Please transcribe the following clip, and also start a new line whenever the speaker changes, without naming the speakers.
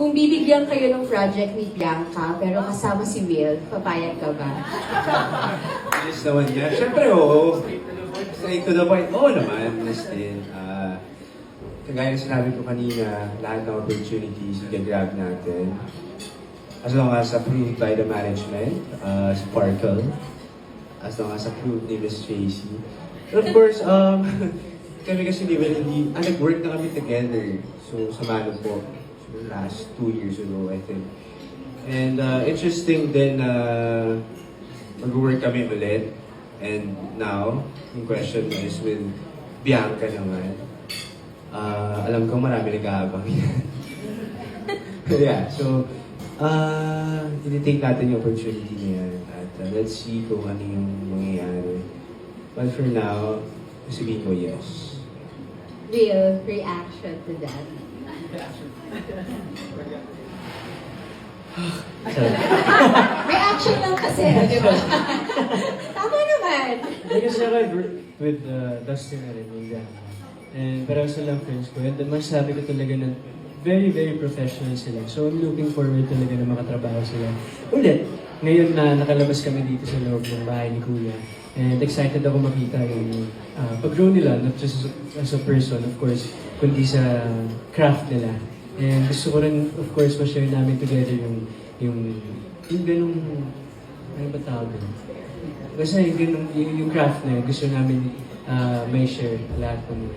Kung bibigyan kayo ng project ni Bianca, pero kasama si Will, papayag ka ba?
Yes naman yan. Siyempre, oo. Straight to the point. Oo naman, still. Kagaya na sinabi ko kanina, lahat ng opportunities i-grab natin. As long as approved by the management, Sparkle. As long as approved ni Miss Tracy. And of course, kami kasi ni Will, nag-work na kami together. So, sa Mano po. So, last 2 years ago, I think. And interesting din na mag-work kami ulit. And now, yung question is with Bianca naman. Alam ko marami nag-aabang yan. Yeah, so, i-take natin yung opportunity na yan. At let's see kung ano yung mangyayari. But for now, sabihin ko yes.
Will, reaction to that? Reaction lang kasi, di ba? Tama naman.
Because I worked with Dustin na rin, yung Bianca. And pero sila friends ko. And masasabi ko talaga na very, very professional sila. So I'm looking forward talaga na makatrabaho sila. Ulit, ngayon na nakalabas kami dito sa loob ng bahay ni Kuya. And excited ako makita yung pag-grow nila, not just as a person, of course, kundi sa craft nila. And gusto ko rin, of course, ma-share namin together yung ganung, ano ba tawag yun? Basta yung craft na yun, gusto namin may share lahat ng